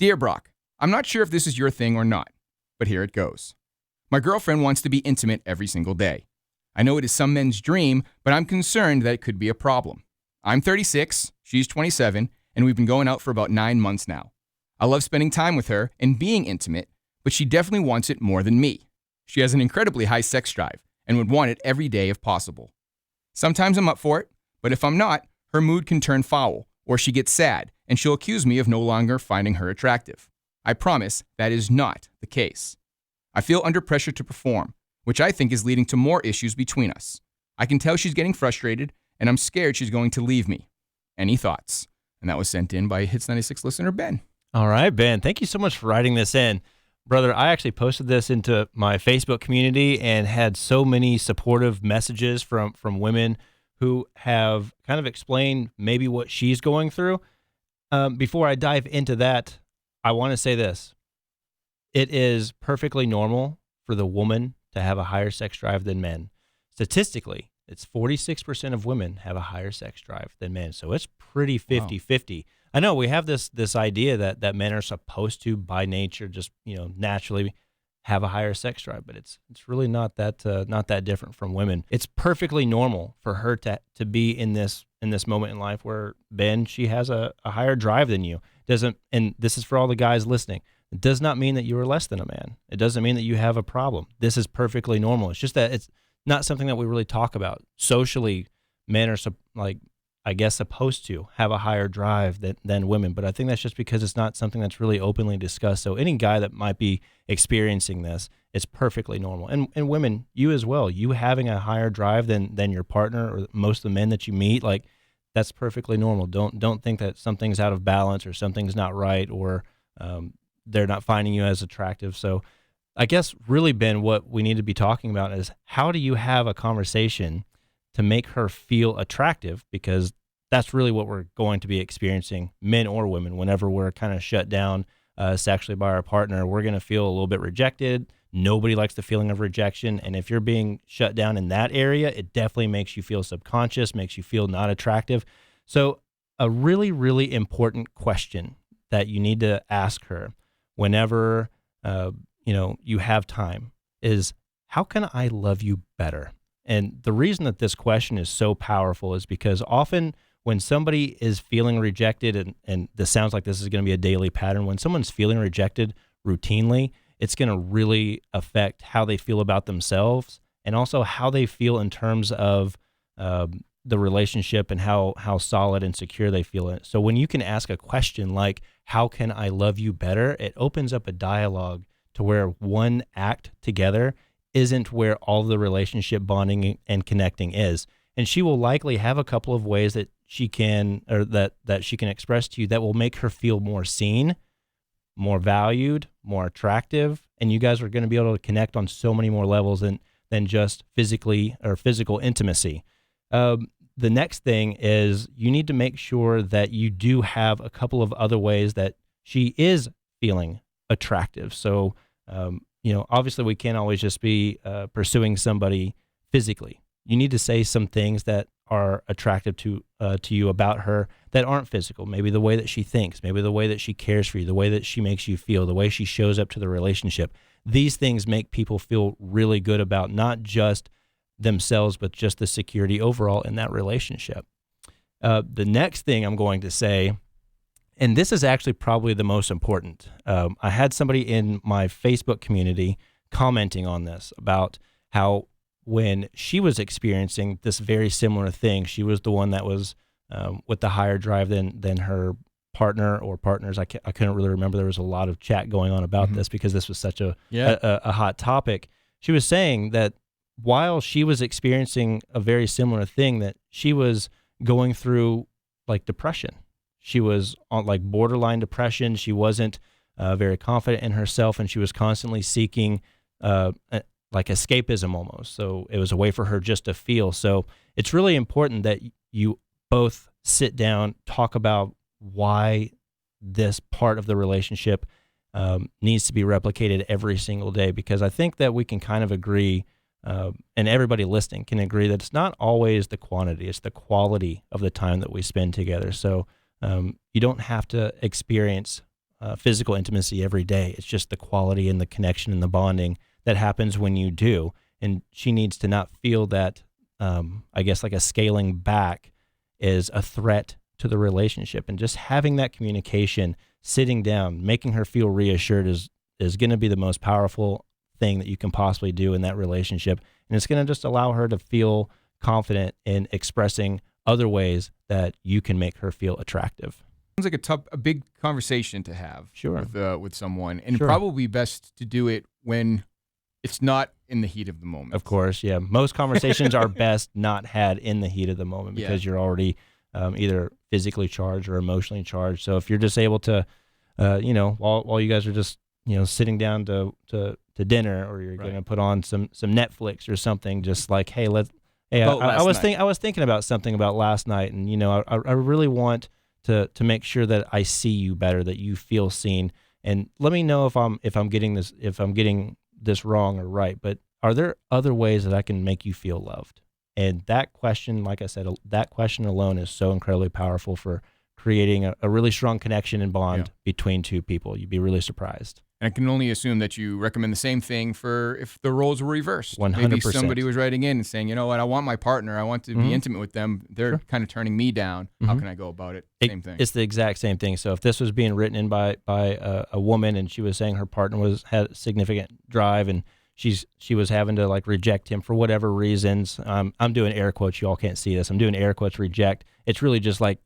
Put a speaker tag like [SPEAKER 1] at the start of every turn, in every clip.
[SPEAKER 1] Dear Brock, I'm not sure if this is your thing or not, but here it goes. My girlfriend wants to be intimate every single day. I know it is some men's dream, but I'm concerned that it could be a problem. I'm 36, she's 27, and we've been going out for about 9 months now. I love spending time with her and being intimate, but she definitely wants it more than me. She has an incredibly high sex drive and would want it every day if possible. Sometimes I'm up for it, but if I'm not, her mood can turn foul, or she gets sad, and she'll accuse me of no longer finding her attractive. I promise that is not the case. I feel under pressure to perform, which I think is leading to more issues between us. I can tell she's getting frustrated, and I'm scared she's going to leave me. Any thoughts? And that was sent in by Hits 96 listener Ben.
[SPEAKER 2] All right, Ben, thank you so much for writing this in. Brother, I actually posted this into my Facebook community and had so many supportive messages from women who have kind of explained maybe what she's going through. Before I dive into that, I want to say this. It is perfectly normal for the woman to have a higher sex drive than men. Statistically, it's 46% of women have a higher sex drive than men. So it's pretty 50-50. Wow. I know we have this idea that men are supposed to, by nature, just naturally have a higher sex drive, but it's really not that different from women. It's perfectly normal for her to be in this moment in life where Ben, she has a higher drive than you. And this is for all the guys listening. It does not mean that you are less than a man. It doesn't mean that you have a problem. This is perfectly normal. It's just that it's not something that we really talk about. Socially, men are supposed to have a higher drive than women, but I think that's just because it's not something that's really openly discussed. So any guy that might be experiencing this, it's perfectly normal. And women, you as well, you having a higher drive than your partner or most of the men that you meet, like that's perfectly normal. Don't think that something's out of balance or something's not right or they're not finding you as attractive. So I guess really, Ben, what we need to be talking about is how do you have a conversation to make her feel attractive, because that's really what we're going to be experiencing, men or women, whenever we're kind of shut down sexually by our partner. We're going to feel a little bit rejected. Nobody likes the feeling of rejection. And if you're being shut down in that area, it definitely makes you feel subconscious, makes you feel not attractive. So a really, really important question that you need to ask her whenever you have time is, how can I love you better? And the reason that this question is so powerful is because often when somebody is feeling rejected, and this sounds like this is going to be a daily pattern, when someone's feeling rejected routinely, it's going to really affect how they feel about themselves and also how they feel in terms of the relationship and how solid and secure they feel in it. So when you can ask a question like, how can I love you better? It opens up a dialogue to where one act together isn't where all the relationship bonding and connecting is. And she will likely have a couple of ways that she can, or that she can express to you that will make her feel more seen, more valued, more attractive. And you guys are going to be able to connect on so many more levels than just physically or physical intimacy. The next thing is you need to make sure that you do have a couple of other ways that she is feeling attractive. So, obviously we can't always just be pursuing somebody physically. You need to say some things that are attractive to you about her that aren't physical. Maybe the way that she thinks, maybe the way that she cares for you, the way that she makes you feel, the way she shows up to the relationship. These things make people feel really good about not just themselves, but just the security overall in that relationship. The next thing I'm going to say, and this is actually probably the most important. I had somebody in my Facebook community commenting on this about how when she was experiencing this very similar thing, she was the one that was with the higher drive than her partner or partners. I couldn't really remember. There was a lot of chat going on about this because this was such a hot topic. She was saying that while she was experiencing a very similar thing, that she was going through like depression. She was on like borderline depression. She wasn't very confident in herself, and she was constantly seeking like escapism almost. So it was a way for her just to feel. So it's really important that you both sit down, talk about why this part of the relationship needs to be replicated every single day, because I think that we can kind of agree, and everybody listening can agree, that it's not always the quantity, it's the quality of the time that we spend together. So you don't have to experience physical intimacy every day. It's just the quality and the connection and the bonding that happens when you do. And she needs to not feel that, I guess, like a scaling back is a threat to the relationship. And just having that communication, sitting down, making her feel reassured is going to be the most powerful thing that you can possibly do in that relationship. And it's going to just allow her to feel confident in expressing other ways that you can make her feel attractive.
[SPEAKER 1] Sounds like a big conversation to have with someone, and
[SPEAKER 2] Sure.
[SPEAKER 1] probably best to do it when it's not in the heat of the moment.
[SPEAKER 2] Of course, yeah. Most conversations are best not had in the heat of the moment because you're already either physically charged or emotionally charged. So if you're just able to, while you guys are just sitting down to dinner, or you're going to put on some Netflix or something, just like, hey, I was thinking about something about last night, and I really want to make sure that I see you better, that you feel seen, and let me know if I'm getting this wrong or right. But are there other ways that I can make you feel loved? And that question, like I said, that question alone is so incredibly powerful for creating a really strong connection and bond between two people. You'd be really surprised.
[SPEAKER 1] And I can only assume that you recommend the same thing for if the roles were reversed.
[SPEAKER 2] 100%.
[SPEAKER 1] Maybe somebody was writing in and saying, you know what, I want my partner. I want to be intimate with them. They're kind of turning me down. How can I go about it? Same thing.
[SPEAKER 2] It's the exact same thing. So if this was being written in by a woman, and she was saying her partner had significant drive, and she was having to like reject him for whatever reasons. I'm doing air quotes. You all can't see this. I'm doing air quotes, reject. It's really just like,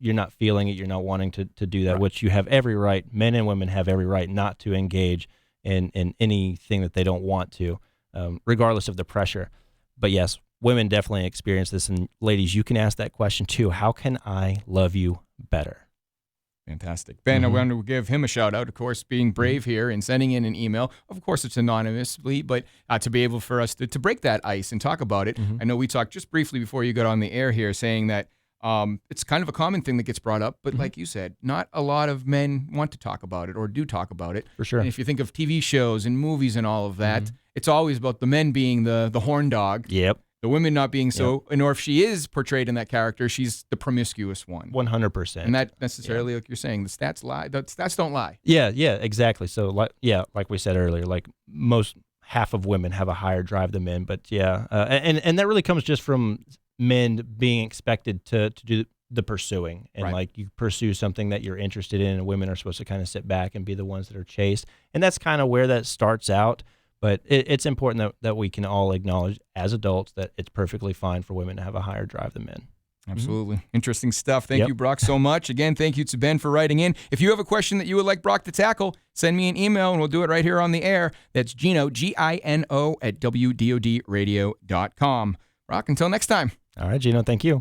[SPEAKER 2] you're not feeling it. You're not wanting to do that, which you have every right. Men and women have every right not to engage in anything that they don't want to, regardless of the pressure. But yes, women definitely experience this. And ladies, you can ask that question too. How can I love you better?
[SPEAKER 1] Fantastic. Ben, I want to give him a shout out, of course, being brave here and sending in an email. Of course, it's anonymously, but to be able for us to break that ice and talk about it. I know we talked just briefly before you got on the air here, saying that it's kind of a common thing that gets brought up, but like you said, not a lot of men want to talk about it or do talk about it.
[SPEAKER 2] For sure.
[SPEAKER 1] And if you think of TV shows and movies and all of that, it's always about the men being the horn dog.
[SPEAKER 2] Yep.
[SPEAKER 1] The women not being so, and or if she is portrayed in that character, she's the promiscuous one.
[SPEAKER 2] 100%.
[SPEAKER 1] And that necessarily, like you're saying, the stats lie. The stats don't lie.
[SPEAKER 2] Yeah, exactly. So, like we said earlier, like half of women have a higher drive than men. But and that really comes just from men being expected to do the pursuing, and like you pursue something that you're interested in, and women are supposed to kind of sit back and be the ones that are chased. And that's kind of where that starts out. But it's important that we can all acknowledge as adults that it's perfectly fine for women to have a higher drive than men.
[SPEAKER 1] Absolutely. Interesting stuff. Thank you, Brock, so much. Again, thank you to Ben for writing in. If you have a question that you would like Brock to tackle, send me an email and we'll do it right here on the air. That's Gino, Gino, @wdodradio.com. Brock, until next time.
[SPEAKER 2] All right, Gino, thank you.